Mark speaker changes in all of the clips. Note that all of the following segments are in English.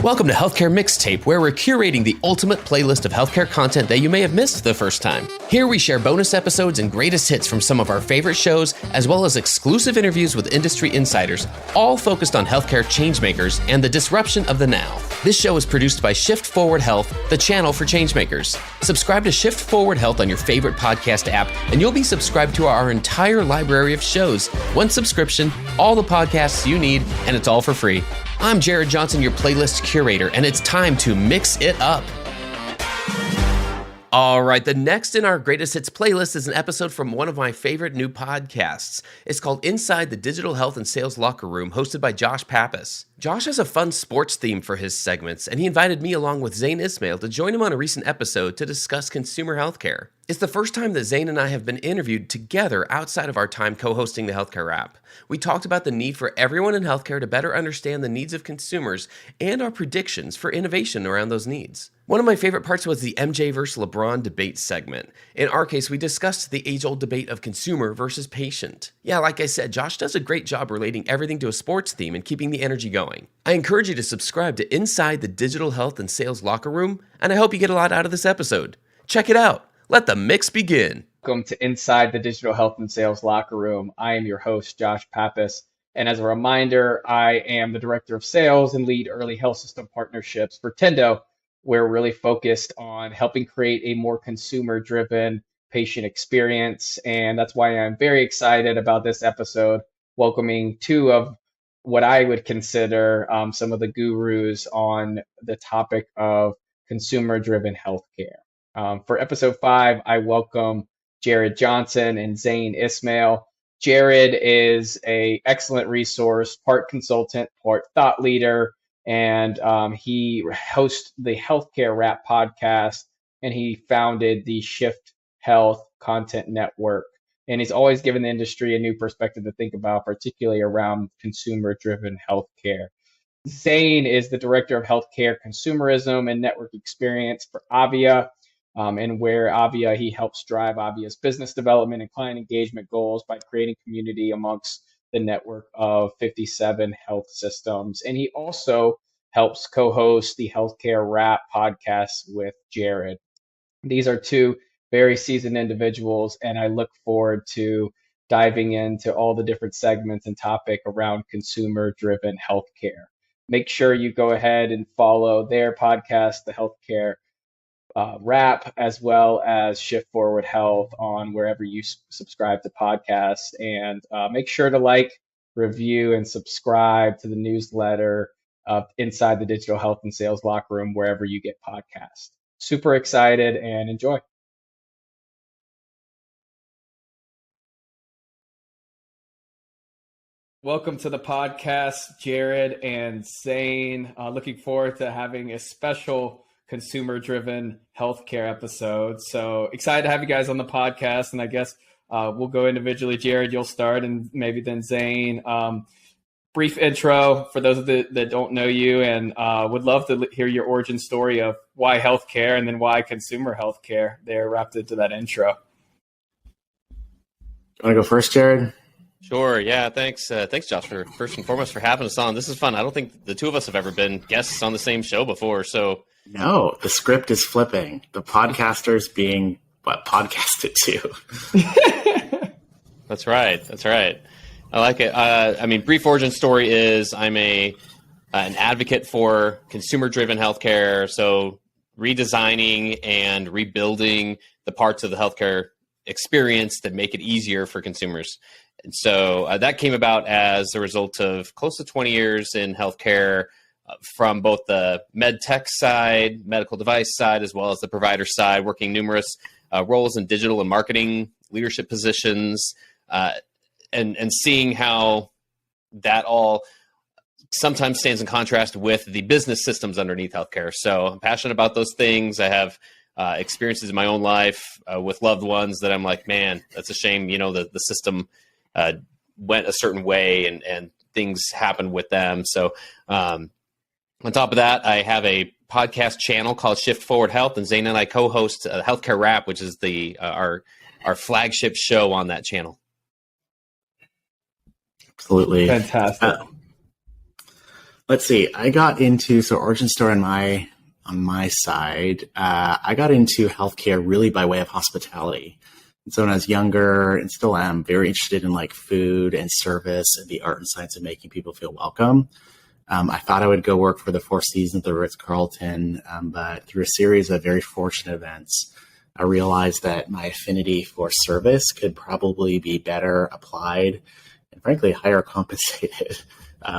Speaker 1: Welcome to Healthcare Mixtape, where we're curating the ultimate playlist of healthcare content that you may have missed the first time. Here we share bonus episodes and greatest hits from some of our favorite shows, as well as exclusive interviews with industry insiders, all focused on healthcare changemakers and the disruption of the now. This show is produced by Shift Forward Health, the channel for changemakers. Subscribe to Shift Forward Health on your favorite podcast app, and you'll be subscribed to our entire library of shows. One subscription, all the podcasts you need, and it's all for free. I'm Jared Johnson, your playlist curator, and it's time to mix it up. All right, the next in our greatest hits playlist is an episode from one of my favorite new podcasts. It's called Inside the Digital Health and Sales Locker Room, hosted by Josh Pappas. Josh has a fun sports theme for his segments, and he invited me along with Zane Ismail to join him on a recent episode to discuss consumer healthcare. It's the first time that Zane and I have been interviewed together outside of our time co-hosting the Healthcare Wrap. We talked about the need for everyone in healthcare to better understand the needs of consumers and our predictions for innovation around those needs. One of my favorite parts was the MJ versus LeBron debate segment. In our case, we discussed the age-old debate of consumer versus patient. Yeah, like I said, Josh does a great job relating everything to a sports theme and keeping the energy going. I encourage you to subscribe to Inside the Digital Health and Sales Locker Room, and I hope you get a lot out of this episode. Check it out. Let the mix begin.
Speaker 2: Welcome to Inside the Digital Health and Sales Locker Room. I am your host, Josh Pappas. And as a reminder, I am the Director of Sales and lead early health system partnerships for Tendo. We're really focused on helping create a more consumer-driven patient experience. And that's why I'm very excited about this episode, welcoming two of what I would consider some of the gurus on the topic of consumer-driven healthcare. For episode 5, I welcome Jared Johnson and Zane Ismail. Jared is an excellent resource, part consultant, part thought leader, and he hosts the Healthcare Wrap podcast, and he founded the Shift Health Content Network. And he's always given the industry a new perspective to think about, particularly around consumer-driven healthcare. Zane is the Director of Healthcare Consumerism and Network Experience for Avia. And where Avia, he helps drive Avia's business development and client engagement goals by creating community amongst the network of 57 health systems. And he also helps co-host the Healthcare Wrap podcast with Jared. These are two very seasoned individuals, and I look forward to diving into all the different segments and topic around consumer-driven healthcare. Make sure you go ahead and follow their podcast, the Healthcare Wrap, as well as Shift Forward Health on wherever you subscribe to podcasts. And make sure to like, review, and subscribe to the newsletter of Inside the Digital Health and Sales Locker Room, wherever you get podcasts. Super excited and enjoy. Welcome to the podcast, Jared and Zane. Looking forward to having a special consumer-driven healthcare episode. So excited to have you guys on the podcast. And I guess we'll go individually. Jared, you'll start, and maybe then Zane. Brief intro for those that don't know you, and would love to hear your origin story of why healthcare and then why consumer healthcare. They're wrapped into that intro.
Speaker 3: Want to go first, Jared?
Speaker 1: Sure. Yeah. Thanks, Josh, for first and foremost for having us on. This is fun. I don't think the two of us have ever been guests on the same show before. So
Speaker 3: no, the script is flipping. The podcasters being podcasted to.
Speaker 1: That's right. I like it. Brief origin story is I'm an advocate for consumer-driven healthcare. So redesigning and rebuilding the parts of the healthcare experience that make it easier for consumers. And so that came about as a result of close to 20 years in healthcare, from both the med tech side, medical device side, as well as the provider side, working numerous roles in digital and marketing leadership positions, and seeing how that all sometimes stands in contrast with the business systems underneath healthcare. So I'm passionate about those things. I have experiences in my own life with loved ones that I'm like, man, that's a shame. The system went a certain way and things happened with them. So on top of that, I have a podcast channel called Shift Forward Health, and Zane and I co-host Healthcare Wrap, which is our flagship show on that channel.
Speaker 3: Absolutely.
Speaker 2: Fantastic.
Speaker 3: Let's see. I got into origin story on my side. I got into healthcare really by way of hospitality. And so when I was younger, and still am, very interested in like food and service and the art and science of making people feel welcome. I thought I would go work for the Four Seasons, the Ritz-Carlton, but through a series of very fortunate events, I realized that my affinity for service could probably be better applied and frankly higher compensated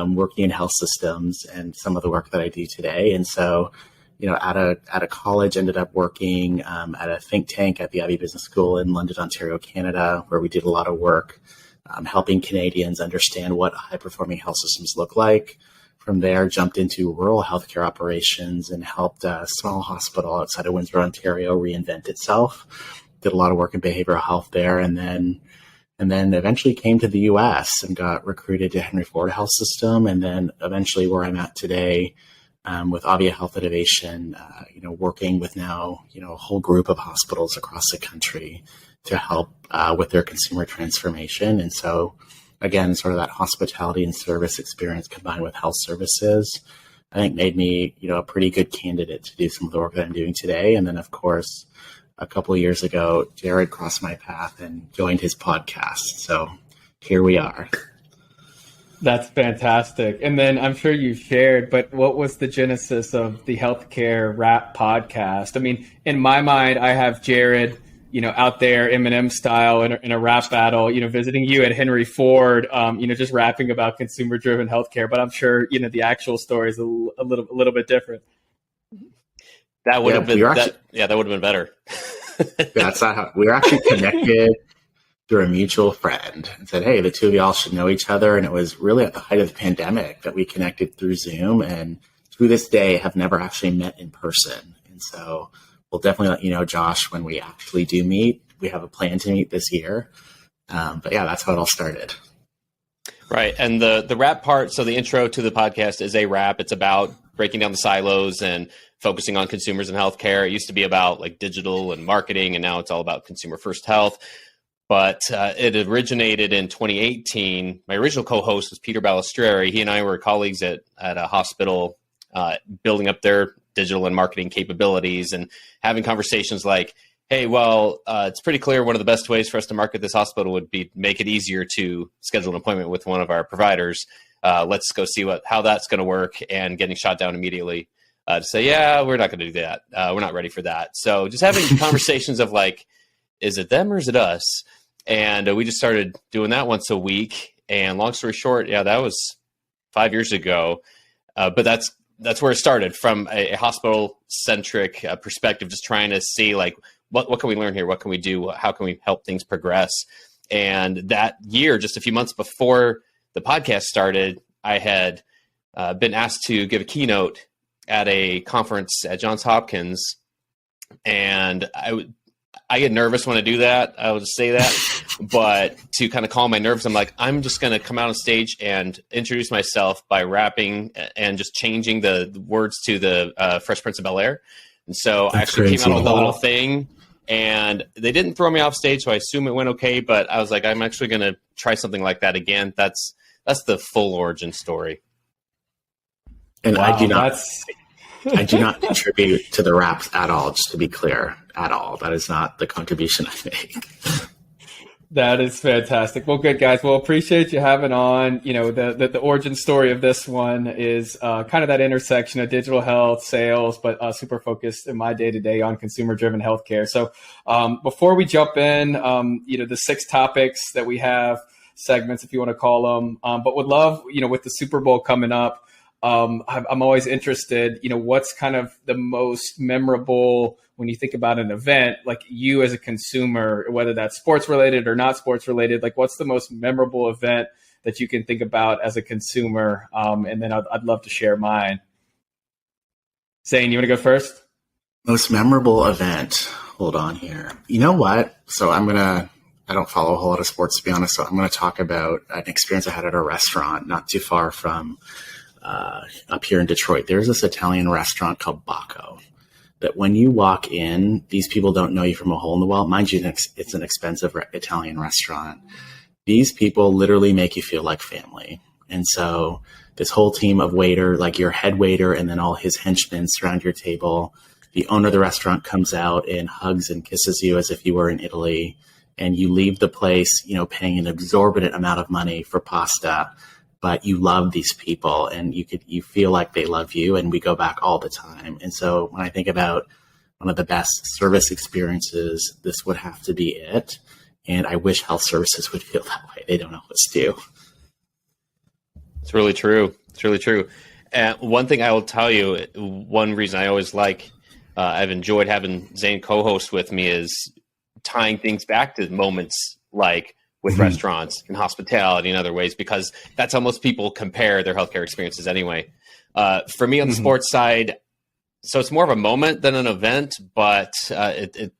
Speaker 3: working in health systems and some of the work that I do today. And so, out of college, ended up working at a think tank at the Ivey Business School in London, Ontario, Canada, where we did a lot of work helping Canadians understand what high-performing health systems look like. From there, jumped into rural healthcare operations and helped a small hospital outside of Windsor, Ontario, reinvent itself. Did a lot of work in behavioral health there, and then eventually came to the U.S. and got recruited to Henry Ford Health System, and then eventually where I'm at today with Avia Health Innovation. Working with now a whole group of hospitals across the country to help with their consumer transformation, and so. Again, sort of that hospitality and service experience combined with health services, I think made me, a pretty good candidate to do some of the work that I'm doing today. And then, of course, a couple of years ago, Jared crossed my path and joined his podcast. So here we are.
Speaker 2: That's fantastic. And then I'm sure you've shared, but what was the genesis of the Healthcare Rap podcast? I mean, in my mind, I have Jared out there Eminem style in a rap battle, visiting you at Henry Ford, just rapping about consumer driven healthcare. But I'm sure, the actual story is a little bit different.
Speaker 1: That would have been, that would have been better.
Speaker 3: That's not how we were actually connected through a mutual friend and said, hey, the two of y'all should know each other. And it was really at the height of the pandemic that we connected through Zoom, and to this day have never actually met in person. And so we'll definitely let you know, Josh, when we actually do meet. We have a plan to meet this year. But yeah, that's how it all started.
Speaker 1: Right. And the rap part, so the intro to the podcast is a rap. It's about breaking down the silos and focusing on consumers and healthcare. It used to be about like digital and marketing, and now it's all about consumer first health. But it originated in 2018. My original co-host was Peter Balistreri. He and I were colleagues at a hospital building up their digital and marketing capabilities and having conversations like, hey, well, it's pretty clear one of the best ways for us to market this hospital would be make it easier to schedule an appointment with one of our providers. Let's go see how that's going to work, and getting shot down immediately to say, yeah, we're not going to do that. We're not ready for that. So just having conversations of like, is it them or is it us? And we just started doing that once a week. And long story short, yeah, that was 5 years ago. But that's where it started, from a hospital-centric perspective, just trying to see like, what can we learn here? What can we do? How can we help things progress? And that year, just a few months before the podcast started, I had been asked to give a keynote at a conference at Johns Hopkins. And I get nervous when I do that. I will just say that. But to kind of calm my nerves, I'm like, I'm just going to come out on stage and introduce myself by rapping and just changing the words to the Fresh Prince of Bel-Air. And so I actually came out with a little thing, and they didn't throw me off stage, so I assume it went okay. But I was like, I'm actually going to try something like that again. That's the full origin story.
Speaker 3: And wow, I do not contribute to the raps at all, just to be clear, at all. That is not the contribution I make.
Speaker 2: That is fantastic. Well, good, guys. Well, appreciate you having on. The origin story of this one is kind of that intersection of digital health, sales, but super focused in my day-to-day on consumer-driven healthcare. So before we jump in, the 6 topics that we have, segments, if you want to call them, but would love, with the Super Bowl coming up, I'm always interested, what's kind of the most memorable when you think about an event, like you as a consumer, whether that's sports related or not sports related, like what's the most memorable event that you can think about as a consumer? And then I'd love to share mine. Zane, you want to go first?
Speaker 3: Most memorable event. Hold on here. You know what? So I don't follow a whole lot of sports, to be honest. So I'm going to talk about an experience I had at a restaurant not too far from up here in Detroit. There's this Italian restaurant called Bacco that when you walk in, these people don't know you from a hole in the wall. Mind you, it's an expensive Italian restaurant. These people literally make you feel like family. And so this whole team of waiter, like your head waiter and then all his henchmen surround your table. The owner of the restaurant comes out and hugs and kisses you as if you were in Italy. And you leave the place, paying an exorbitant amount of money for pasta, but you love these people and you feel like they love you, and we go back all the time. And so when I think about one of the best service experiences, this would have to be it. And I wish health services would feel that way. They don't always do.
Speaker 1: It's really true. It's really true. And one thing I will tell you, one reason I always I've enjoyed having Zane co-host with me is tying things back to moments like with restaurants and hospitality and other ways, because that's how most people compare their healthcare experiences anyway. For me on the sports side, so it's more of a moment than an event, but it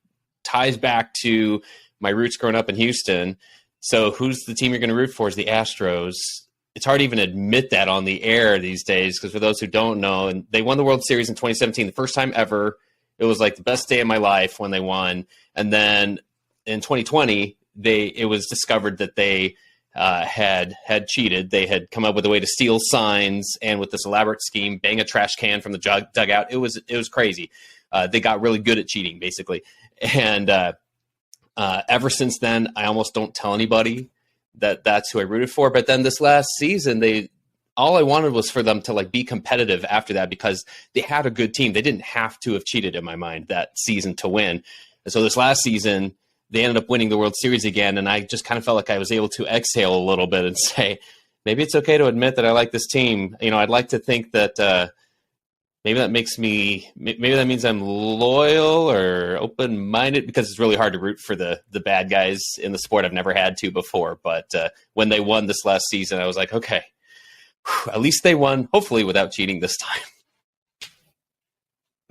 Speaker 1: ties back to my roots growing up in Houston. So who's the team you're going to root for is the Astros. It's hard to even admit that on the air these days, because for those who don't know, and they won the World Series in 2017, the first time ever. It was like the best day of my life when they won. And then in 2020, it was discovered that they had cheated. They had come up with a way to steal signs, and with this elaborate scheme, bang a trash can from the dugout. It was crazy. They got really good at cheating, basically. And ever since then, I almost don't tell anybody that's who I rooted for. But then this last season, all I wanted was for them to be competitive after that, because they had a good team. They didn't have to have cheated in my mind that season to win. And so this last season, they ended up winning the World Series again. And I just kind of felt like I was able to exhale a little bit and say, maybe it's okay to admit that I like this team. I'd like to think that maybe that means I'm loyal or open-minded, because it's really hard to root for the bad guys in the sport. I've never had to before. But when they won this last season, I was like, okay, at least they won, hopefully without cheating this time.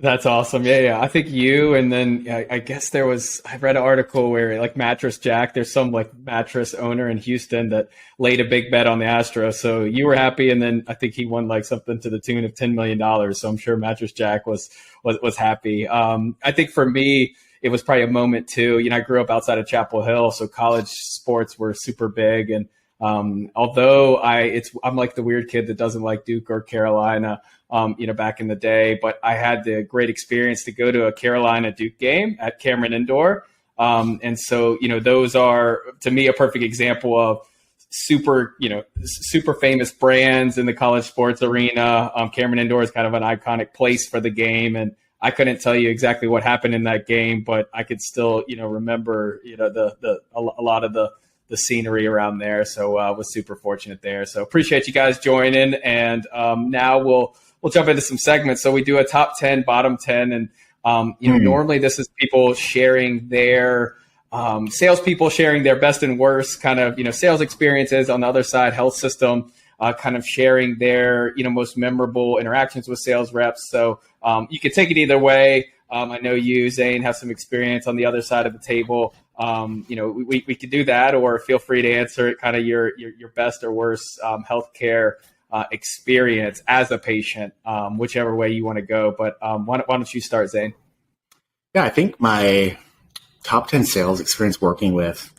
Speaker 2: That's awesome. Yeah. I think you, and then I guess I read an article where Mattress Jack, there's some mattress owner in Houston that laid a big bet on the Astros. So you were happy. And then I think he won something to the tune of $10 million. So I'm sure Mattress Jack was happy. I think for me, it was probably a moment too. I grew up outside of Chapel Hill, so college sports were super big. And although I'm like the weird kid that doesn't like Duke or Carolina, back in the day, but I had the great experience to go to a Carolina Duke game at Cameron Indoor. And so, those are to me a perfect example of super famous brands in the college sports arena. Cameron Indoor is kind of an iconic place for the game. And I couldn't tell you exactly what happened in that game, but I could still, remember, a lot of the scenery around there. So was super fortunate there. So appreciate you guys joining. And now we'll jump into some segments. So we do a top 10, bottom 10. And, normally this is people sharing their salespeople sharing their best and worst kind of, sales experiences. On the other side, health system kind of sharing their, most memorable interactions with sales reps. So you can take it either way. I know you, Zane, have some experience on the other side of the table. We could do that, or feel free to answer it kind of your best or worst healthcare experience as a patient, whichever way you want to go. But why don't you start, Zane?
Speaker 3: Yeah, I think my top 10 sales experience working with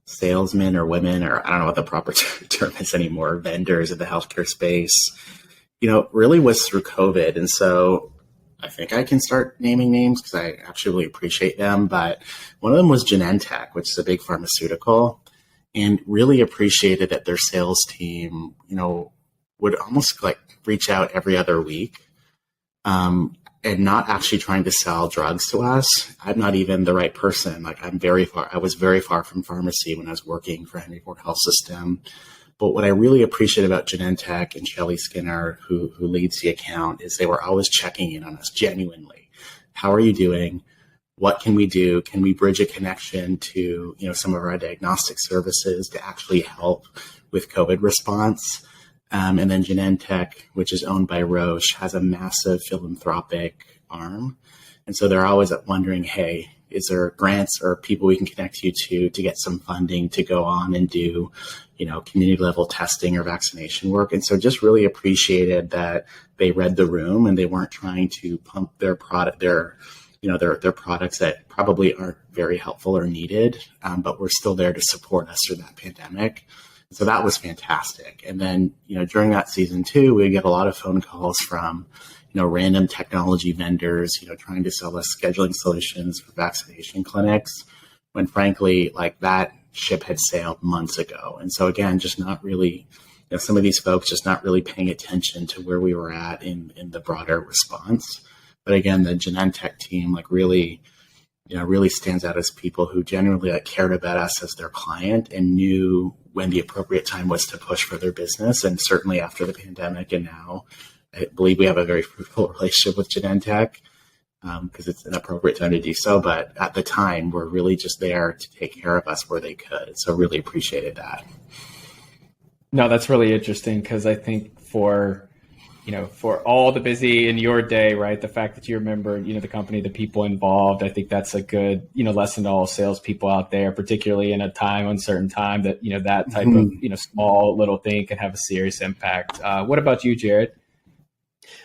Speaker 3: salesmen or women, or I don't know what the proper term is anymore, vendors in the healthcare space, really was through COVID. And so I think I can start naming names because I actually really appreciate them. But one of them was Genentech, which is a big pharmaceutical, and really appreciated that their sales team, would almost reach out every other week and not actually trying to sell drugs to us. I'm not even the right person. I was very far from pharmacy when I was working for Henry Ford Health System. But what I really appreciate about Genentech and Shelly Skinner, who leads the account, is they were always checking in on us genuinely. How are you doing? What can we do? Can we bridge a connection to, some of our diagnostic services to actually help with COVID response? And then Genentech, which is owned by Roche, has a massive philanthropic arm. And so they're always wondering, hey, is there grants or people we can connect you to get some funding to go on and do, community level testing or vaccination work? And so just really appreciated that they read the room and they weren't trying to pump their product, their products that probably aren't very helpful or needed, but we're still there to support us through that pandemic. So that was fantastic. And then, during that season too, we get a lot of phone calls from, random technology vendors, trying to sell us scheduling solutions for vaccination clinics, when frankly, like, that ship had sailed months ago. And so again, just not really, some of these folks just not really paying attention to where we were at in the broader response. But again, the Genentech team, like, really stands out as people who genuinely cared about us as their client and knew when the appropriate time was to push for their business. And certainly after the pandemic, and now I believe we have a very fruitful relationship with Genentech, because it's an appropriate time to do so. But at the time, we're really just there to take care of us where they could. So really appreciated that.
Speaker 2: No, that's really interesting, because I think for all the busy in your day, right, the fact that you remember, the company, the people involved, I think that's a good, lesson to all salespeople out there, particularly in a uncertain time, that, that type of, small little thing can have a serious impact. What about you, Jared?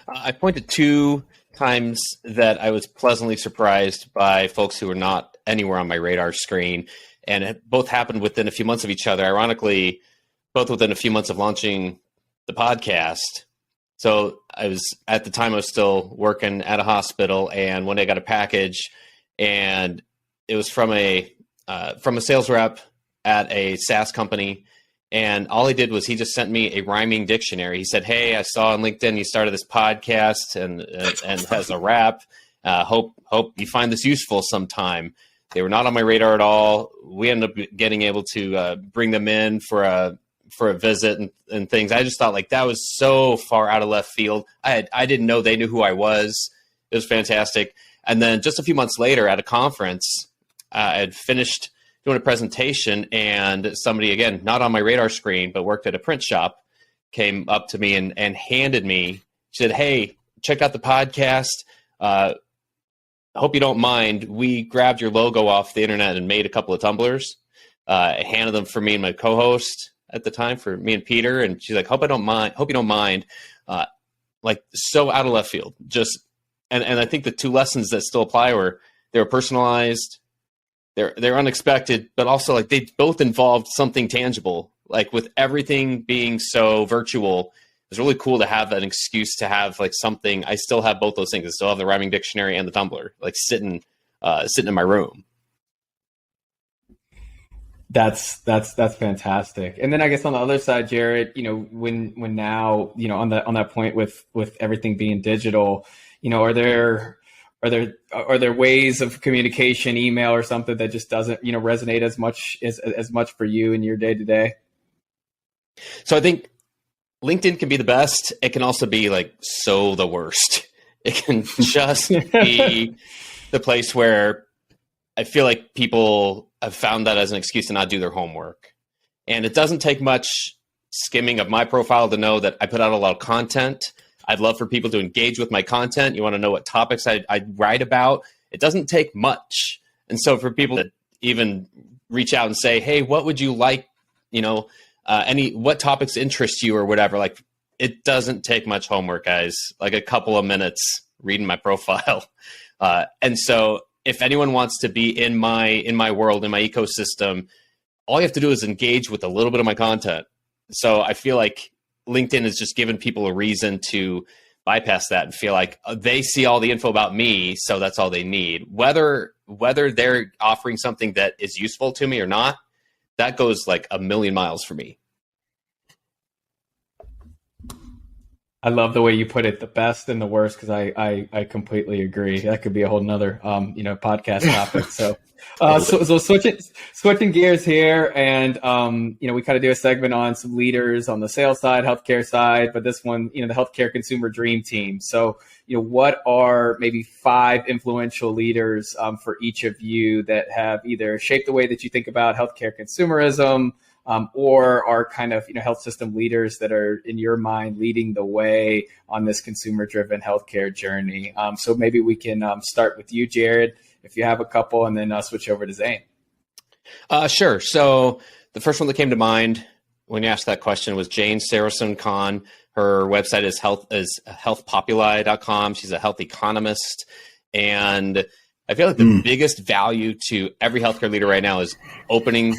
Speaker 1: I pointed 2 times that I was pleasantly surprised by folks who were not anywhere on my radar screen, and it both happened within a few months of each other. Ironically, both within a few months of launching the podcast. So at the time I was still working at a hospital, and one day I got a package, and it was from a sales rep at a SaaS company. And all he did was he just sent me a rhyming dictionary. He said, "Hey, I saw on LinkedIn you started this podcast and has a rap. Hope you find this useful sometime." They were not on my radar at all. We ended up getting able to bring them in for a visit and things. I just thought, like, that was so far out of left field. I didn't know they knew who I was. It was fantastic. And then just a few months later at a conference, I had finished doing a presentation, and somebody, again, not on my radar screen, but worked at a print shop, came up to me and handed me, she said, "Hey, check out the podcast. Hope you don't mind. We grabbed your logo off the internet and made a couple of tumblers." I handed them for me and my co-host at the time, for me and Peter. And she's like, hope you don't mind. Like, so out of left field. Just, and I think the 2 lessons that still apply were, they were personalized, they're unexpected, but also, like, they both involved something tangible. Like, with everything being so virtual, it's really cool to have an excuse to have, like, something. I still have both those things. I still have the rhyming dictionary and the tumbler, like, sitting in my room.
Speaker 2: That's fantastic. And then I guess on the other side, Jared, when now, on that point with everything being digital, are there ways of communication, email or something, that just doesn't, resonate as much for you in your day to day?
Speaker 1: So I think LinkedIn can be the best. It can also be, like, so the worst. It can just be the place where I feel like people have found that as an excuse to not do their homework. And it doesn't take much skimming of my profile to know that I put out a lot of content. I'd love for people to engage with my content. You want to know what topics I write about. It doesn't take much. And so for people to even reach out and say, "Hey, what would you like? What topics interest you," or whatever, like, it doesn't take much homework, guys. Like, a couple of minutes reading my profile. And so if anyone wants to be in my world, in my ecosystem, all you have to do is engage with a little bit of my content. So I feel like LinkedIn has just given people a reason to bypass that and feel like they see all the info about me, so that's all they need. Whether they're offering something that is useful to me or not, that goes like a million miles for me.
Speaker 2: I love the way you put it, the best and the worst, because I completely agree. That could be a whole nother podcast topic. So switching gears here, and we kind of do a segment on some leaders on the sales side, healthcare side, but this one, the healthcare consumer dream team. So what are maybe 5 influential leaders for each of you that have either shaped the way that you think about healthcare consumerism, or are kind of health system leaders that are in your mind leading the way on this consumer-driven healthcare journey? So maybe we can start with you, Jared, if you have a couple, and then switch over to Zane.
Speaker 1: Sure. So the first one that came to mind when you asked that question was Jane Saracen Khan. Her website is healthpopuli.com. She's a health economist, and I feel like the biggest value to every healthcare leader right now is opening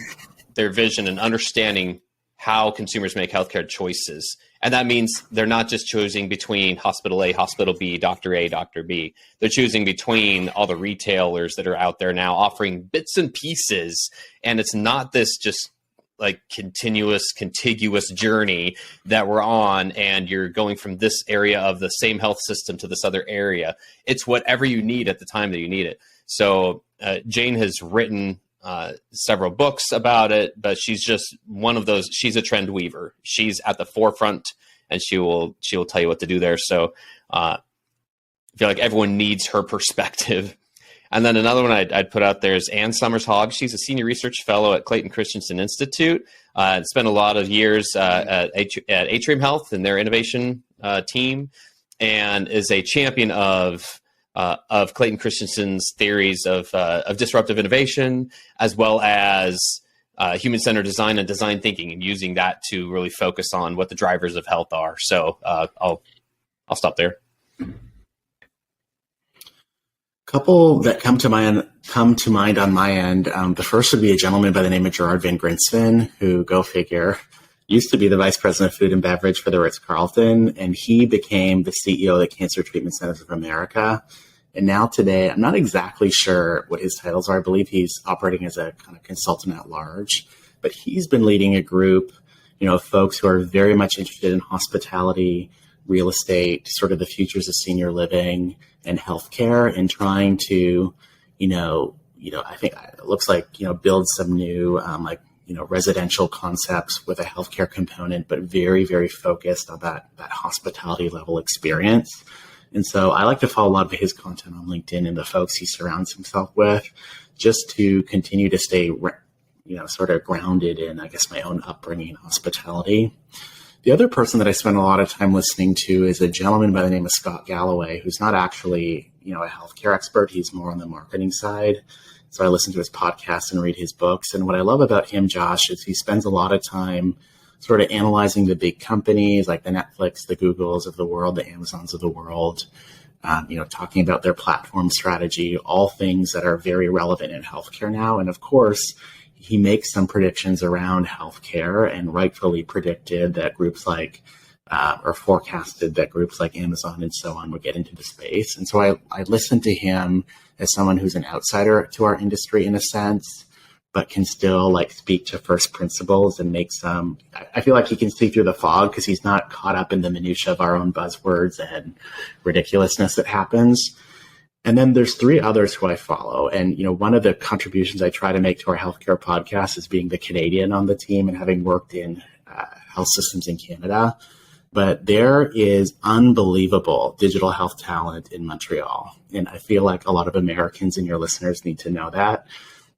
Speaker 1: their vision and understanding how consumers make healthcare choices. And that means they're not just choosing between hospital A, hospital B, doctor A, doctor B. They're choosing between all the retailers that are out there now offering bits and pieces. And it's not this just like contiguous journey that we're on, and you're going from this area of the same health system to this other area. It's whatever you need at the time that you need it. So Jane has written several books about it, but she's just one of those. She's a trend weaver. She's at the forefront, and she will tell you what to do there. So I feel like everyone needs her perspective. And then another one I'd put out there is Ann Summers-Hogg. She's a senior research fellow at Clayton Christensen Institute. Spent a lot of years at Atrium Health and their innovation team, and is a champion of Clayton Christensen's theories of disruptive innovation, as well as human-centered design and design thinking, and using that to really focus on what the drivers of health are. So I'll stop there.
Speaker 3: Couple that come to mind on my end. The first would be a gentleman by the name of Gerard Van Grinsven, who, go figure, used to be the vice president of food and beverage for the Ritz-Carlton, and he became the CEO of the Cancer Treatment Centers of America. And now today, I'm not exactly sure what his titles are. I believe he's operating as a kind of consultant at large, but he's been leading a group, of folks who are very much interested in hospitality, real estate, sort of the futures of senior living and healthcare, and trying to, I think it looks like, build some new, residential concepts with a healthcare component, but very, very focused on that hospitality level experience. And so I like to follow a lot of his content on LinkedIn and the folks he surrounds himself with, just to continue to stay, sort of grounded in, I guess, my own upbringing in hospitality. The other person that I spend a lot of time listening to is a gentleman by the name of Scott Galloway, who's not actually, a healthcare expert. He's more on the marketing side. So I listen to his podcast and read his books. And what I love about him, Josh, is he spends a lot of time sort of analyzing the big companies like the Netflix, the Googles of the world, the Amazons of the world, talking about their platform strategy, all things that are very relevant in healthcare now. And of course, he makes some predictions around healthcare, and rightfully predicted that groups like, or forecasted that groups like Amazon and so on would get into the space. And so I listen to him as someone who's an outsider to our industry in a sense, but can still speak to first principles and make some, I feel like he can see through the fog because he's not caught up in the minutia of our own buzzwords and ridiculousness that happens. And then there's three others who I follow. And, one of the contributions I try to make to our healthcare podcast is being the Canadian on the team and having worked in health systems in Canada. But there is unbelievable digital health talent in Montreal. And I feel like a lot of Americans and your listeners need to know that.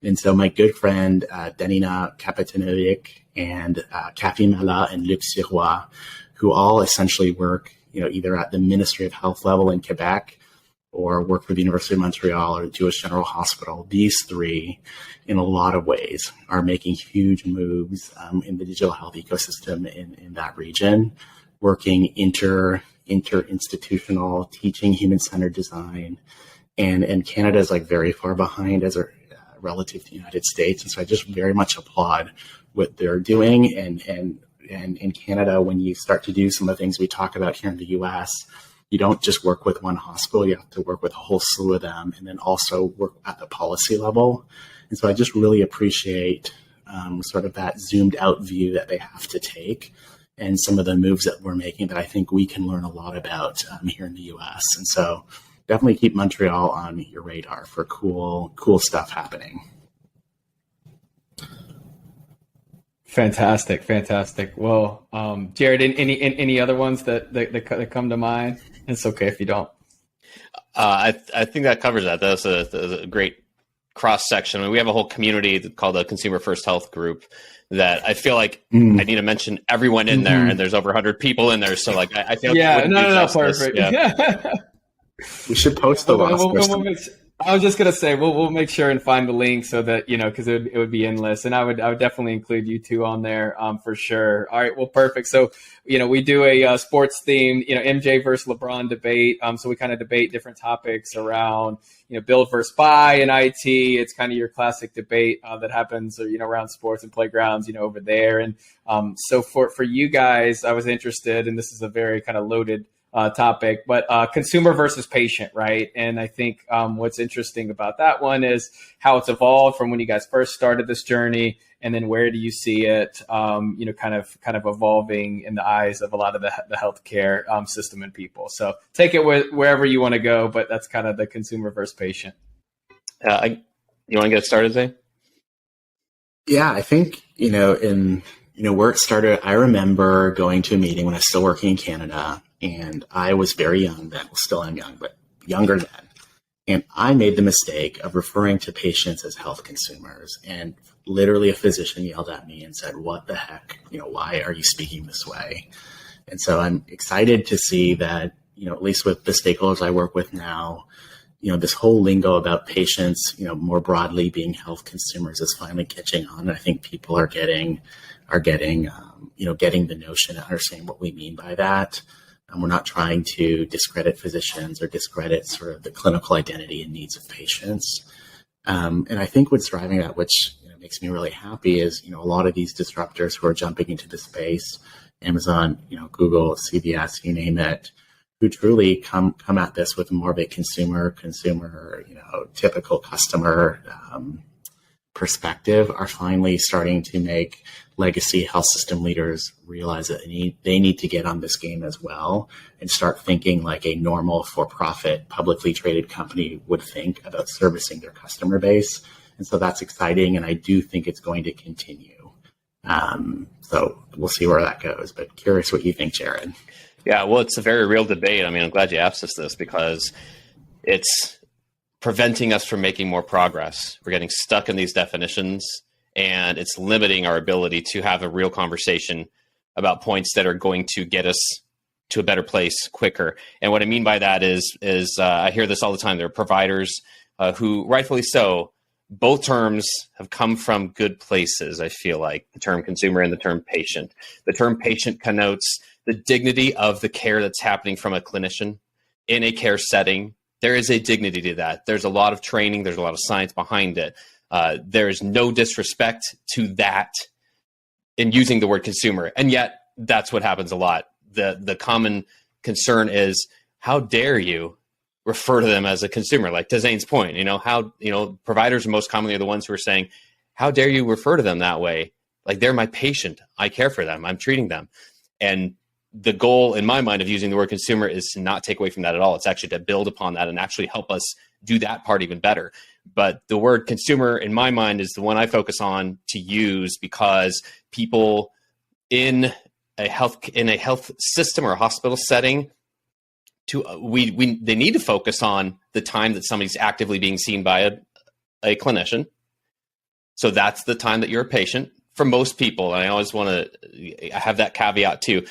Speaker 3: And so my good friend, Danina Kapitanovic and Cathy Mala and Luc Sirois, who all essentially work, either at the Ministry of Health level in Quebec or work for the University of Montreal or the Jewish General Hospital. These three, in a lot of ways, are making huge moves in the digital health ecosystem in that region, working inter-institutional, teaching human-centered design. And Canada is very far behind as a relative to the United States. And so I just very much applaud what they're doing. And in Canada, when you start to do some of the things we talk about here in the US, you don't just work with one hospital, you have to work with a whole slew of them, and then also work at the policy level. And so I just really appreciate sort of that zoomed out view that they have to take, and some of the moves that we're making that I think we can learn a lot about here in the US. And so definitely keep Montreal on your radar for cool stuff happening.
Speaker 2: Fantastic. Well, Jared, any other ones that come to mind? It's okay if you don't.
Speaker 1: I think that covers that. That's a great cross section. I mean, we have a whole community called the Consumer First Health Group that I feel like I need to mention everyone in there, and there's over 100 people in there. So I feel
Speaker 2: perfect.
Speaker 1: Yeah.
Speaker 2: We
Speaker 3: should post the roster.
Speaker 2: I was just gonna say we'll make sure and find the link so that because it would be endless, and I would definitely include you two on there for sure. All right, well, perfect. So we do a sports themed MJ versus LeBron debate. So we kind of debate different topics around build versus buy in IT. It's kind of your classic debate that happens around sports and playgrounds over there. And so for you guys, I was interested, and this is a very kind of loaded topic, but consumer versus patient, right? And I think what's interesting about that one is how it's evolved from when you guys first started this journey, and then where do you see it, kind of evolving in the eyes of a lot of the healthcare system and people. So take it wherever you want to go, but that's kind of the consumer versus patient.
Speaker 1: You want to get started, Zay?
Speaker 3: Yeah, I think in where it started. I remember going to a meeting when I was still working in Canada. And I was very young then, well, still am young, but younger then. And I made the mistake of referring to patients as health consumers. And literally a physician yelled at me and said, "What the heck? Why are you speaking this way?" And so I'm excited to see that, at least with the stakeholders I work with now, this whole lingo about patients, more broadly being health consumers is finally catching on. And I think people are getting the notion and understanding what we mean by that. We're not trying to discredit physicians or discredit sort of the clinical identity and needs of patients. And I think what's driving that, which makes me really happy, is a lot of these disruptors who are jumping into the space, Amazon, Google, CVS, you name it, who truly come at this with more of a consumer, typical customer perspective, are finally starting to make legacy health system leaders realize that they need to get on this game as well and start thinking like a normal for-profit publicly traded company would think about servicing their customer base. And so that's exciting, and I do think it's going to continue. So we'll see where that goes, but curious what you think, Jared.
Speaker 1: Yeah, well, it's a very real debate. I mean, I'm glad you asked us this because it's preventing us from making more progress. We're getting stuck in these definitions, and it's limiting our ability to have a real conversation about points that are going to get us to a better place quicker. And what I mean by that is I hear this all the time. There are providers who, rightfully so, both terms have come from good places, I feel like, the term consumer and the term patient. The term patient connotes the dignity of the care that's happening from a clinician in a care setting. There is a dignity to that. There's a lot of training. There's a lot of science behind it. There is no disrespect to that in using the word consumer. And yet that's what happens a lot. The common concern is, how dare you refer to them as a consumer? Like to Zane's point, providers most commonly are the ones who are saying, how dare you refer to them that way? Like, they're my patient. I care for them. I'm treating them. And the goal in my mind of using the word consumer is to not take away from that at all. It's actually to build upon that and actually help us do that part even better. But the word consumer in my mind is the one I focus on to use, because people in a health system or a hospital setting, they need to focus on the time that somebody's actively being seen by a clinician. So that's the time that you're a patient. For most people, and I always want to have that caveat too.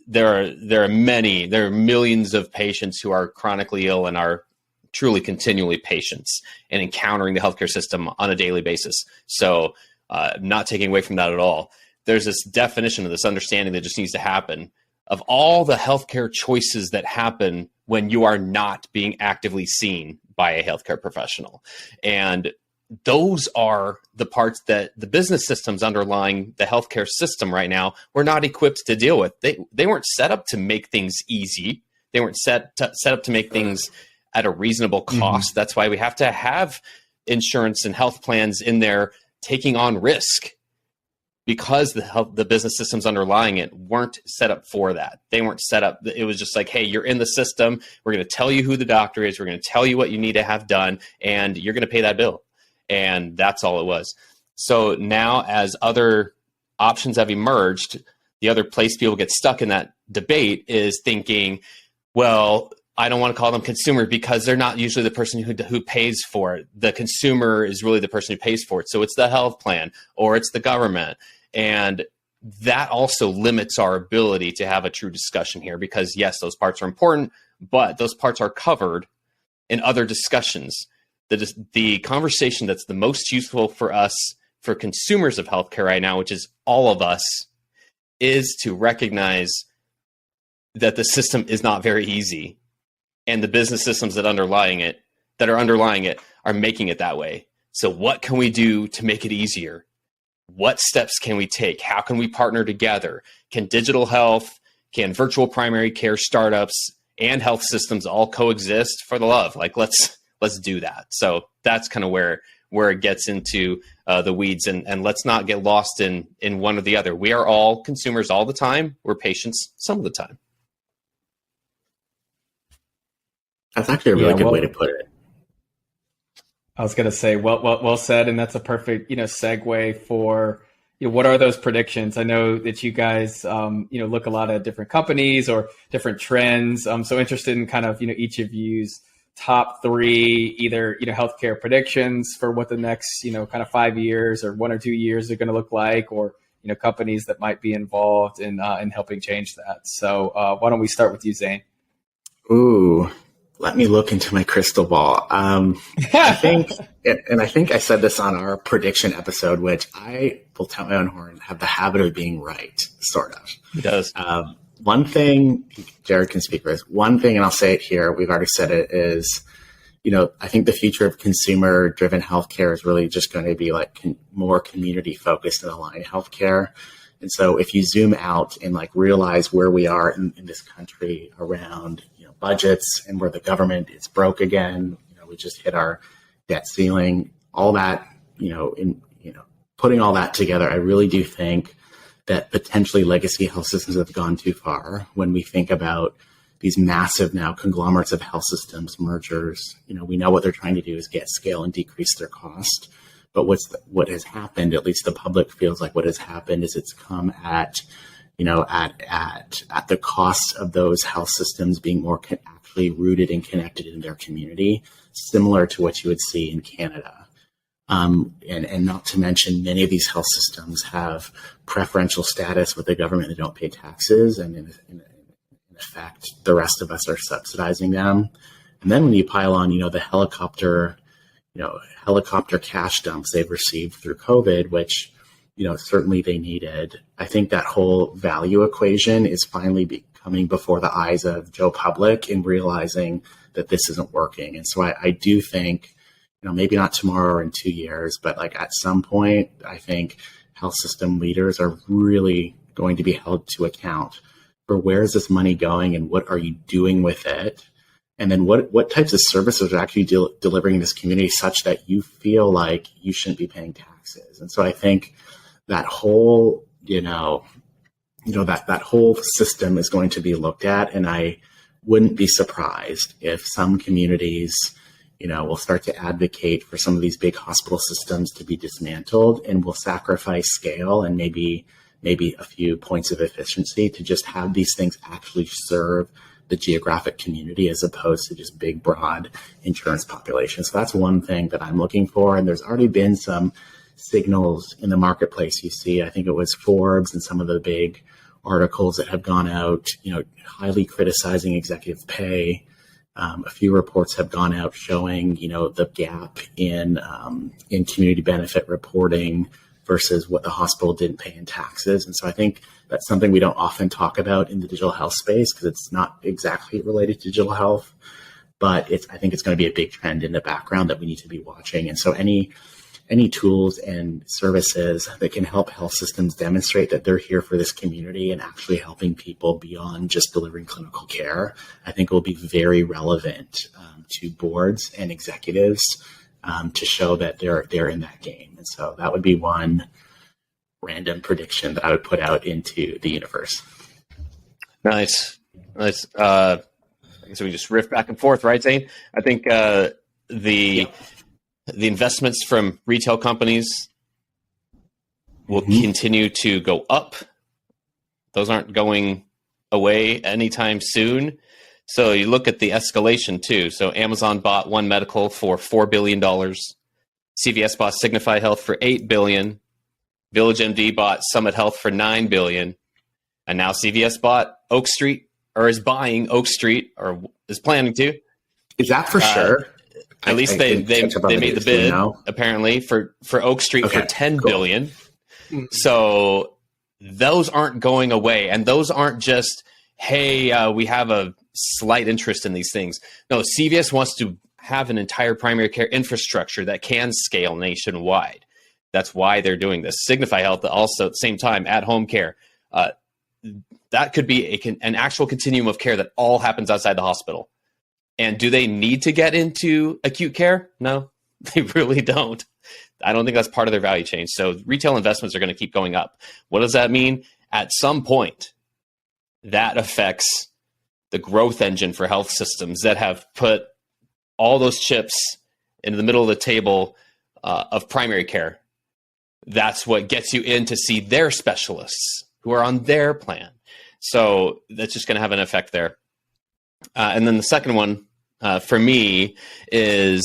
Speaker 1: There are millions of patients who are chronically ill and are truly continually patients and encountering the healthcare system on a daily basis. So not taking away from that at all. There's this definition of this understanding that just needs to happen of all the healthcare choices that happen when you are not being actively seen by a healthcare professional. And those are the parts that the business systems underlying the healthcare system right now were not equipped to deal with. They weren't set up to make things easy. They weren't set up to make things at a reasonable cost. Mm-hmm. That's why we have to have insurance and health plans in there taking on risk, because the business systems underlying it weren't set up for that. They weren't set up. It was just like, hey, you're in the system. We're going to tell you who the doctor is. We're going to tell you what you need to have done, and you're going to pay that bill. And that's all it was. So now, as other options have emerged, the other place people get stuck in that debate is thinking, well, I don't want to call them consumer because they're not usually the person who pays for it. The consumer is really the person who pays for it. So it's the health plan or it's the government. And that also limits our ability to have a true discussion here, because yes, those parts are important, but those parts are covered in other discussions. the conversation that's the most useful for us, for consumers of healthcare right now, which is all of us, is to recognize that the system is not very easy, and the business systems that are underlying it are making it that way. So what can we do to make it easier? What steps can we take? How can we partner together? Can digital health, can virtual primary care startups and health systems all coexist? For the love, like let's do that. So that's kind of where it gets into the weeds, and let's not get lost in one or the other. We are all consumers all the time. We're patients some of the time.
Speaker 3: That's actually a really good way to put it.
Speaker 2: I was going to say, well said, and that's a perfect, segue for, what are those predictions? I know that you guys, look a lot at different companies or different trends. I'm so interested in kind of, each of you's top three, either, healthcare predictions for what the next, kind of 5 years or 1 or 2 years are going to look like, or, companies that might be involved in helping change that. So why don't we start with you, Zane?
Speaker 3: Ooh. Let me look into my crystal ball. I think I said this on our prediction episode, which I will tell my own horn, have the habit of being right, sort of.
Speaker 1: It does.
Speaker 3: One thing, Jared can speak for this, one thing, and I'll say it here, we've already said it, is, I think the future of consumer-driven healthcare is really just going to be like more community-focused and aligned healthcare. And so if you zoom out and like realize where we are in this country around budgets and where the government is broke again, we just hit our debt ceiling, all that, putting all that together, I really do think that potentially legacy health systems have gone too far when we think about these massive now conglomerates of health systems, mergers. We know what they're trying to do is get scale and decrease their cost. But what has happened, at least the public feels like what has happened, is it's come at the cost of those health systems being more actually rooted and connected in their community, similar to what you would see in Canada. And not to mention, many of these health systems have preferential status with the government that don't pay taxes, and in effect, the rest of us are subsidizing them. And then when you pile on, the helicopter cash dumps they've received through COVID, which certainly they needed. I think that whole value equation is finally coming before the eyes of Joe Public and realizing that this isn't working. And so I do think, maybe not tomorrow or in 2 years, but like at some point, I think health system leaders are really going to be held to account for where is this money going and what are you doing with it? And then what types of services are actually delivering in this community such that you feel like you shouldn't be paying taxes. And so I think that whole, that whole system is going to be looked at. And I wouldn't be surprised if some communities, will start to advocate for some of these big hospital systems to be dismantled, and will sacrifice scale and maybe a few points of efficiency to just have these things actually serve the geographic community as opposed to just big, broad insurance populations. So that's one thing that I'm looking for. And there's already been some signals in the marketplace. You see, I think it was Forbes and some of the big articles that have gone out, highly criticizing executive pay. A few reports have gone out showing, the gap in community benefit reporting versus what the hospital didn't pay in taxes. And so I think that's something we don't often talk about in the digital health space because it's not exactly related to digital health, but I think it's going to be a big trend in the background that we need to be watching. And so any tools and services that can help health systems demonstrate that they're here for this community and actually helping people beyond just delivering clinical care, I think will be very relevant to boards and executives to show that they're in that game. And so that would be one random prediction that I would put out into the universe.
Speaker 1: Nice. I guess we just riff back and forth, right, Zane? I think the investments from retail companies will continue to go up. Those aren't going away anytime soon. So you look at the escalation too. So Amazon bought One Medical for $4 billion. CVS bought Signify Health for $8 billion. VillageMD bought Summit Health for $9 billion. And now CVS bought Oak Street, or is buying Oak Street, or is planning to.
Speaker 3: Is that for sure?
Speaker 1: At least they made the bid apparently for Oak Street for $10 billion. So those aren't going away, and those aren't just, hey, we have a slight interest in these things. No, CVS wants to have an entire primary care infrastructure that can scale nationwide. That's why they're doing this. Signify Health also at the same time, at-home care. That could be an actual continuum of care that all happens outside the hospital. And do they need to get into acute care? No, they really don't. I don't think that's part of their value chain. So retail investments are going to keep going up. What does that mean? At some point, that affects the growth engine for health systems that have put all those chips into the middle of the table of primary care. That's what gets you in to see their specialists who are on their plan. So that's just going to have an effect there. And then the second one for me is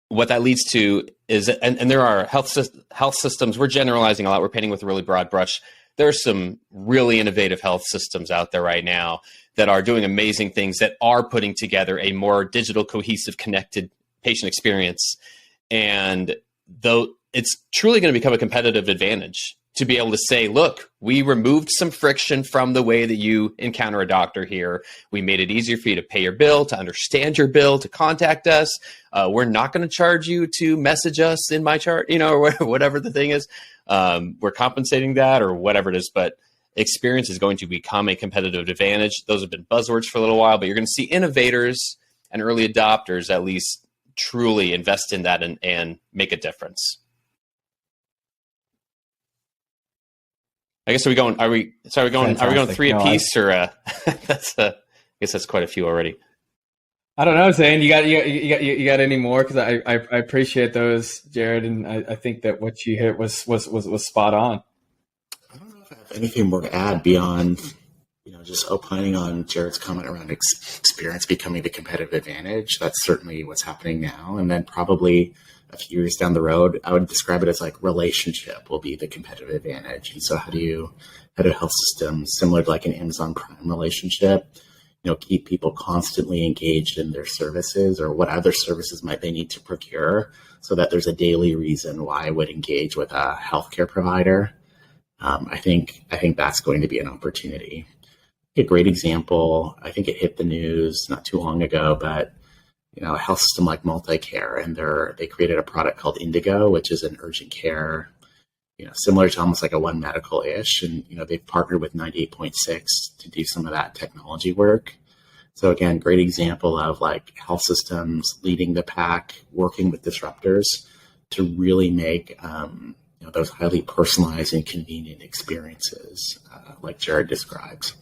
Speaker 1: what that leads to is, and there are health systems, we're generalizing a lot, we're painting with a really broad brush. There are some really innovative health systems out there right now that are doing amazing things, that are putting together a more digital, cohesive, connected patient experience. And though it's truly going to become a competitive advantage to be able to say, look, we removed some friction from the way that you encounter a doctor here. We made it easier for you to pay your bill, to understand your bill, to contact us. We're not going to charge you to message us in my chart, or whatever the thing is. We're compensating that or whatever it is, but experience is going to become a competitive advantage. Those have been buzzwords for a little while, but you're going to see innovators and early adopters at least truly invest in that and make a difference. I guess are we going three apiece, or I guess that's quite a few already.
Speaker 2: I don't know, Zane. You got any more? Because I appreciate those, Jared, and I think that what you hit was spot on.
Speaker 3: I don't know if I have anything more to add beyond just opining on Jared's comment around experience becoming the competitive advantage. That's certainly what's happening now, and then probably a few years down the road, I would describe it as like relationship will be the competitive advantage. And so how do health systems, similar to like an Amazon Prime relationship, keep people constantly engaged in their services, or what other services might they need to procure, so that there's a daily reason why I would engage with a healthcare provider. I think that's going to be an opportunity. A great example, I think it hit the news not too long ago, but a health system like Multicare, and they created a product called Indigo, which is an urgent care, similar to almost like a One Medical-ish. And, they've partnered with 98.6 to do some of that technology work. So again, great example of like health systems leading the pack, working with disruptors to really make, those highly personalized and convenient experiences like Jared describes.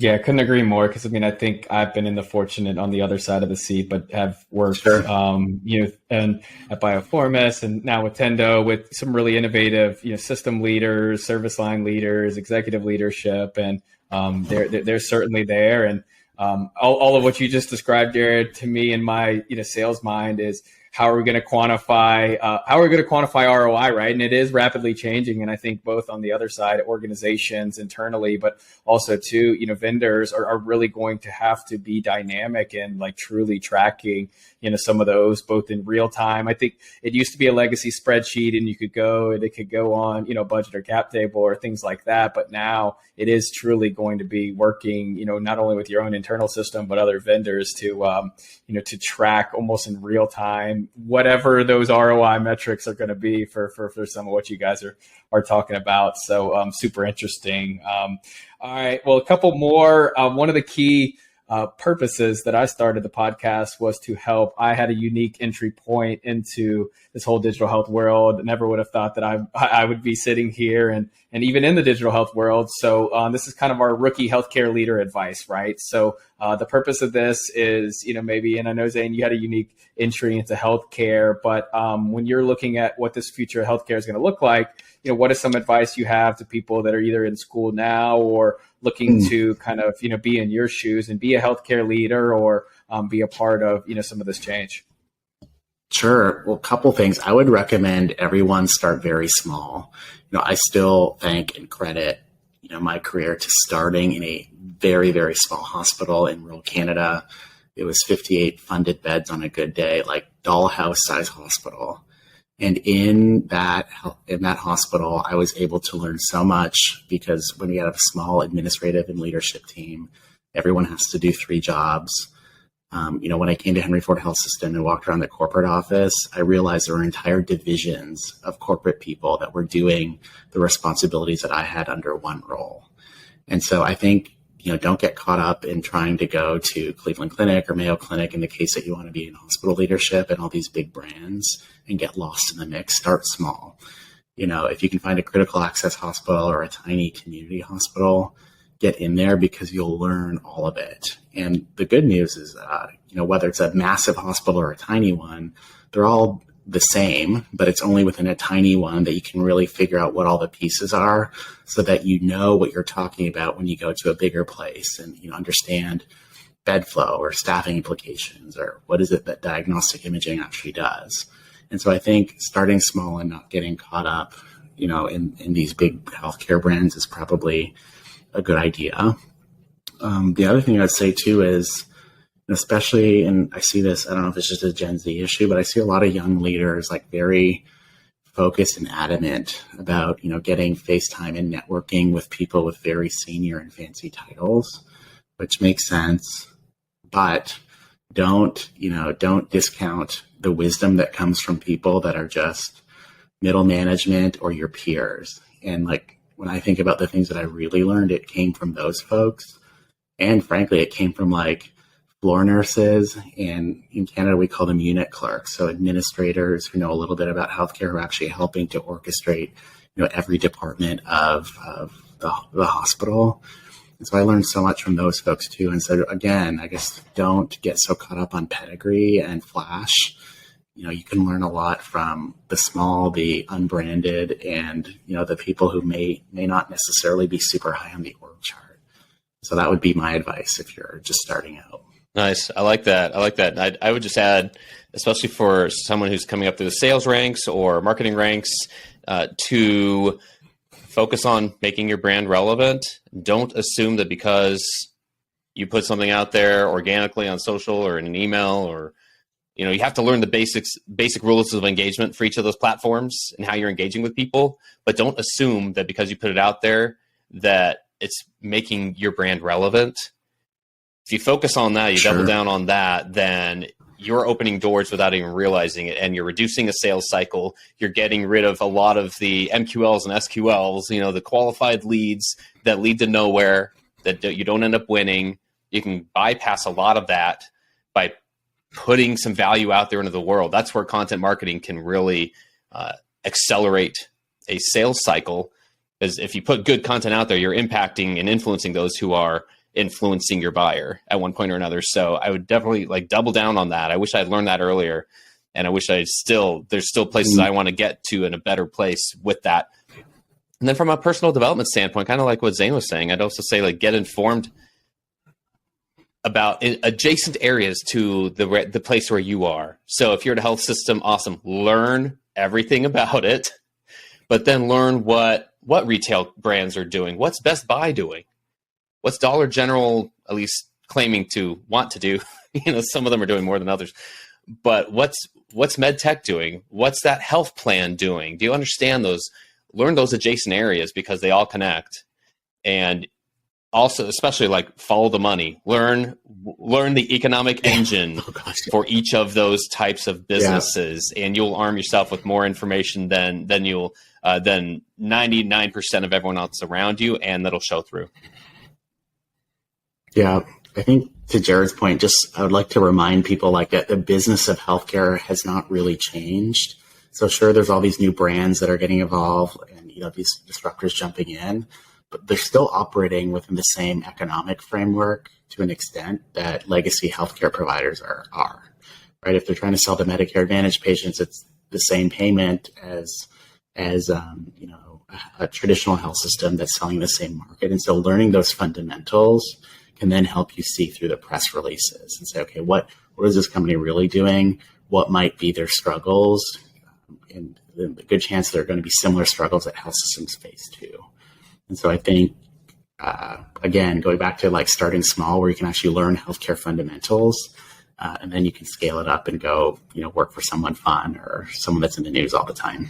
Speaker 2: Yeah, I couldn't agree more, because I think I've been in the fortunate on the other side of the seat, but have worked, and at Bioformis and now with Tendo with some really innovative, system leaders, service line leaders, executive leadership, and they're certainly there. And all of what you just described, Jared, to me in my sales mind is, how are we going to quantify ROI, right? And it is rapidly changing. And I think both on the other side, organizations internally, but also too, vendors are really going to have to be dynamic and like truly tracking, some of those both in real time. I think it used to be a legacy spreadsheet, and it could go on, budget or cap table or things like that. But now it is truly going to be working, not only with your own internal system, but other vendors to, to track almost in real time, whatever those ROI metrics are going to be for some of what you guys are talking about. So super interesting. All right. Well, a couple more. One of the key purposes that I started the podcast was to help. I had a unique entry point into this whole digital health world. Never would have thought that I would be sitting here and even in the digital health world. So this is kind of our rookie healthcare leader advice, right? So the purpose of this is, maybe, and I know, Zane, you had a unique entry into healthcare, but when you're looking at what this future of healthcare is going to look like, what is some advice you have to people that are either in school now or looking to kind of, be in your shoes and be a healthcare leader, or be a part of, some of this change?
Speaker 3: Sure. Well, a couple things. I would recommend everyone start very small. I still thank and credit, my career to starting in a very, very small hospital in rural Canada. it was 58 funded beds on a good day, like dollhouse size hospital. And in that hospital, I was able to learn so much because when we have a small administrative and leadership team, everyone has to do 3 jobs. When I came to Henry Ford Health System and walked around the corporate office, I realized there were entire divisions of corporate people that were doing the responsibilities that I had under one role. And so I think, don't get caught up in trying to go to Cleveland Clinic or Mayo Clinic in the case that you want to be in hospital leadership and all these big brands and get lost in the mix. Start small. If you can find a critical access hospital or a tiny community hospital, get in there because you'll learn all of it. And the good news is, whether it's a massive hospital or a tiny one, they're all the same, but it's only within a tiny one that you can really figure out what all the pieces are so that you know what you're talking about when you go to a bigger place and understand bed flow or staffing implications or what is it that diagnostic imaging actually does. And so I think starting small and not getting caught up, in these big healthcare brands is probably a good idea. The other thing I'd say too is, especially, and I see this, I don't know if it's just a Gen Z issue, but I see a lot of young leaders like very focused and adamant about, getting FaceTime and networking with people with very senior and fancy titles, which makes sense, but don't discount the wisdom that comes from people that are just middle management or your peers. And like, when I think about the things that I really learned, it came from those folks. And frankly, it came from like floor nurses, and in Canada, we call them unit clerks. So administrators who know a little bit about healthcare who are actually helping to orchestrate, every department of the hospital. And so I learned so much from those folks too. And so again, I guess don't get so caught up on pedigree and flash. You can learn a lot from the small, the unbranded, and, the people who may not necessarily be super high on the org chart. So that would be my advice if you're just starting out.
Speaker 1: Nice. I like that. I would just add, especially for someone who's coming up through the sales ranks or marketing ranks, to focus on making your brand relevant. Don't assume that because you put something out there organically on social or in an email, or, you have to learn the basic rules of engagement for each of those platforms and how you're engaging with people. But don't assume that because you put it out there that it's making your brand relevant. If you focus on that, you double down on that, then you're opening doors without even realizing it, and you're reducing a sales cycle. You're getting rid of a lot of the MQLs and SQLs, the qualified leads that lead to nowhere, that you don't end up winning. You can bypass a lot of that by putting some value out there into the world. That's where content marketing can really accelerate a sales cycle. Is if you put good content out there, you're impacting and influencing those who are influencing your buyer at one point or another. So I would definitely double down on that. I wish I'd learned that earlier, and I wish there's still places I want to get to in a better place with that. And then from a personal development standpoint, kind of like what Zane was saying, I'd also say get informed about adjacent areas to the place where you are. So if you're at a health system, awesome. Learn everything about it, but then learn what retail brands are doing. What's Best Buy doing? What's Dollar General at least claiming to want to do? Some of them are doing more than others. But what's MedTech doing? What's that health plan doing? Do you understand those? Learn those adjacent areas because they all connect. And also, especially follow the money. Learn the economic engine for each of those types of businesses, and you'll arm yourself with more information than 99% of everyone else around you, and that'll show through.
Speaker 3: Yeah, I think to Jared's point, I would like to remind people that the business of healthcare has not really changed. So sure, there's all these new brands that are getting involved and these disruptors jumping in, but they're still operating within the same economic framework to an extent that legacy healthcare providers are. Right? If they're trying to sell to Medicare Advantage patients, it's the same payment as a traditional health system that's selling the same market. And so learning those fundamentals can then help you see through the press releases and say, okay, what is this company really doing? What might be their struggles? And the good chance there are going to be similar struggles that health systems face too. And so I think, again, going back to starting small where you can actually learn healthcare fundamentals, and then you can scale it up and go, work for someone fun or someone that's in the news all the time.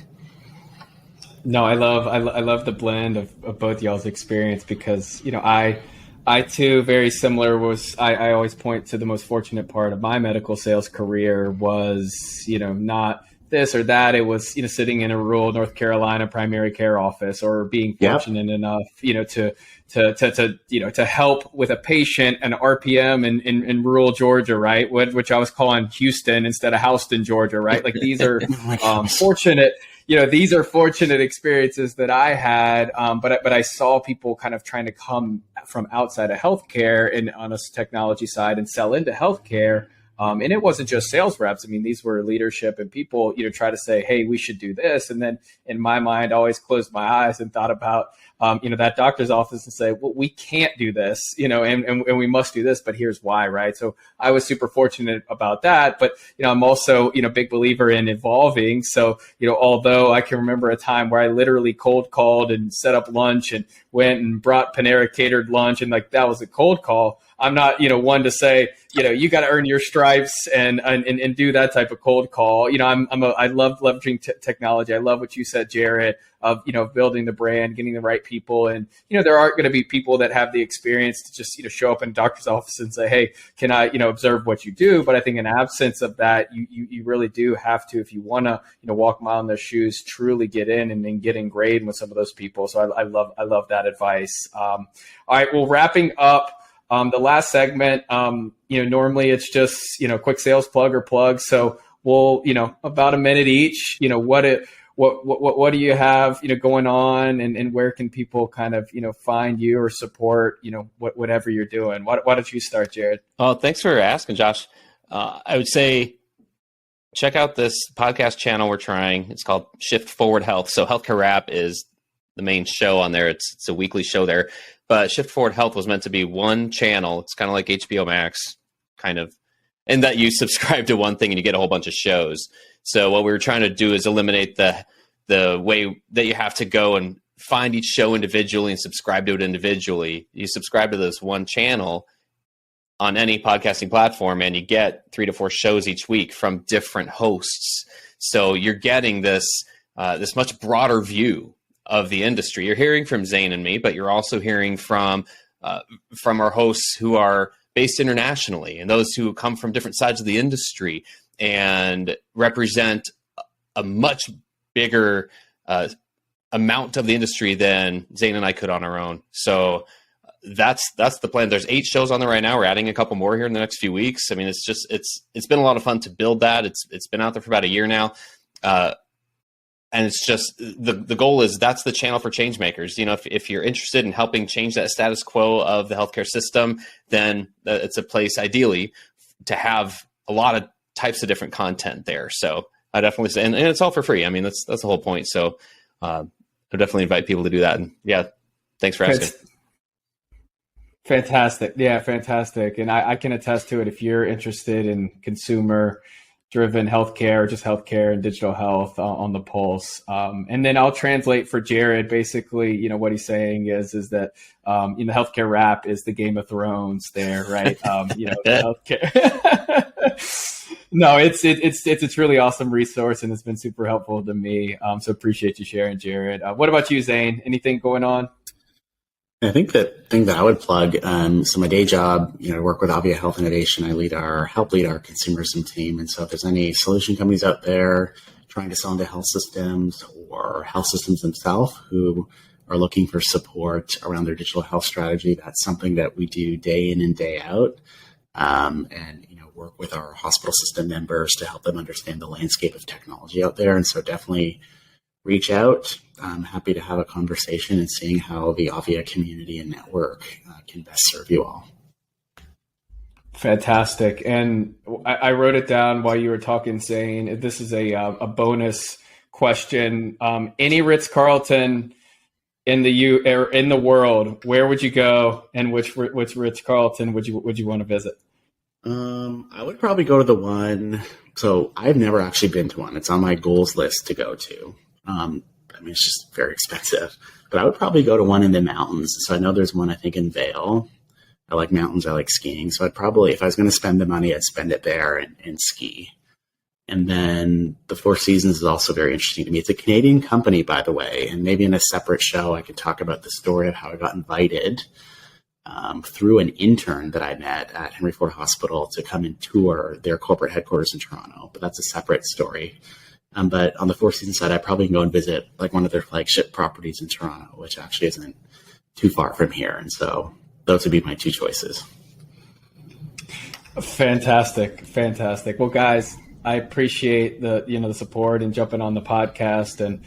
Speaker 2: No, I love the blend of both y'all's experience, because I too, very similar, I always point to the most fortunate part of my medical sales career was, not this or that. It was, sitting in a rural North Carolina primary care office, or being fortunate enough, to help with a patient, an RPM in rural Georgia, right? Which I was calling Houston instead of Houston, Georgia, right? Like these are fortunate. These are fortunate experiences that I had, but I saw people kind of trying to come from outside of healthcare and on a technology side and sell into healthcare. And it wasn't just sales reps. I mean, these were leadership and people, try to say, hey, we should do this. And then in my mind, I always closed my eyes and thought about, that doctor's office and say, well, we can't do this, and we must do this, but here's why, right? So I was super fortunate about that. But, I'm also, big believer in evolving. So, although I can remember a time where I literally cold called and set up lunch and went and brought Panera catered lunch, and like that was a cold call. I'm not, one to say, you got to earn your stripes and do that type of cold call. I love leveraging technology. I love what you said, Jared, of, building the brand, getting the right people. And, there aren't going to be people that have the experience to just, show up in a doctor's office and say, hey, can I, observe what you do? But I think in absence of that, you really do have to, if you want to, walk a mile in their shoes, truly get in and then get ingrained with some of those people. So I love that advice. All right. Well, wrapping up, the last segment, normally it's just, quick sales plug. So we'll, about a minute each, what do you have, going on, and where can people kind of, find you or support, whatever you're doing? Why don't you start, Jared?
Speaker 1: Oh, thanks for asking, Josh. I would say check out this podcast channel we're trying. It's called Shift Forward Health. So Healthcare Rap is the main show on there. It's a weekly show there. But Shift Forward Health was meant to be one channel. It's kind of like HBO Max, kind of, in that you subscribe to one thing and you get a whole bunch of shows. So what we were trying to do is eliminate the way that you have to go and find each show individually and subscribe to it individually. You subscribe to this one channel on any podcasting platform, and you get 3 to 4 shows each week from different hosts. So you're getting this much broader view of the industry. You're hearing from Zane and me, but you're also hearing from our hosts who are based internationally, and those who come from different sides of the industry and represent a much bigger amount of the industry than Zane and I could on our own. So that's the plan. There's 8 shows on there right now. We're adding a couple more here in the next few weeks. I mean, it's been a lot of fun to build that. It's been out there for about a year now. And it's just the goal is that's the channel for change makers. If you're interested in helping change that status quo of the healthcare system, then it's a place ideally to have a lot of types of different content there. So I definitely say, and it's all for free. I mean, that's the whole point. So I definitely invite people to do that. And yeah, thanks for asking.
Speaker 2: Fantastic. Yeah, fantastic. And I can attest to it. If you're interested in consumer-driven healthcare, or just healthcare and digital health on the pulse. And then I'll translate for Jared. Basically, what he's saying is that, healthcare rap is the Game of Thrones there, right? Healthcare. No, it's a really awesome resource, and it's been super helpful to me. So appreciate you sharing, Jared. What about you, Zane? Anything going on?
Speaker 3: I think the thing that I would plug, so my day job, I work with Avia Health Innovation. I help lead our consumerism team. And so if there's any solution companies out there trying to sell into health systems or health systems themselves who are looking for support around their digital health strategy, that's something that we do day in and day out. And, work with our hospital system members to help them understand the landscape of technology out there. And so definitely reach out. I'm happy to have a conversation and seeing how the Avia community and network can best serve you all.
Speaker 2: Fantastic. And I wrote it down while you were talking, saying this is a bonus question. Any Ritz-Carlton in the world, where would you go, and which Ritz-Carlton would you want to visit?
Speaker 3: I would probably go to the one. So I've never actually been to one. It's on my goals list to go to. It's just very expensive, but I would probably go to one in the mountains. So I know there's one, I think, in Vail. I like mountains. I like skiing. So I'd probably, if I was going to spend the money, I'd spend it there and ski. And then the Four Seasons is also very interesting to me. It's a Canadian company, by the way, and maybe in a separate show, I could talk about the story of how I got invited through an intern that I met at Henry Ford Hospital to come and tour their corporate headquarters in Toronto. But that's a separate story. But on the Four Seasons side, I probably can go and visit like one of their flagship properties in Toronto, which actually isn't too far from here. And so those would be my two choices.
Speaker 2: Fantastic. Well, guys, I appreciate the support and jumping on the podcast, and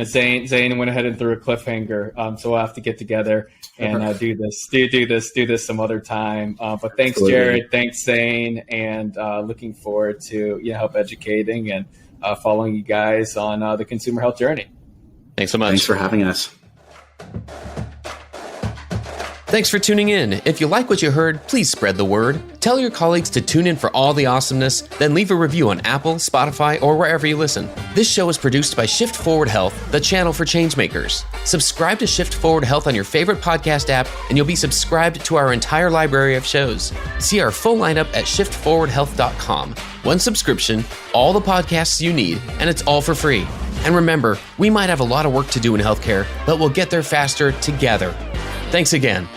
Speaker 2: Zane went ahead and threw a cliffhanger, so we'll have to get together and do this some other time. But thanks, Absolutely. Jared, thanks, Zane, and looking forward to help educating and following you guys on the consumer health journey.
Speaker 1: Thanks so much.
Speaker 3: Thanks for having us.
Speaker 1: Thanks for tuning in. If you like what you heard, please spread the word. Tell your colleagues to tune in for all the awesomeness, then leave a review on Apple, Spotify, or wherever you listen. This show is produced by Shift Forward Health, the channel for changemakers. Subscribe to Shift Forward Health on your favorite podcast app, and you'll be subscribed to our entire library of shows. See our full lineup at shiftforwardhealth.com. One subscription, all the podcasts you need, and it's all for free. And remember, we might have a lot of work to do in healthcare, but we'll get there faster together. Thanks again.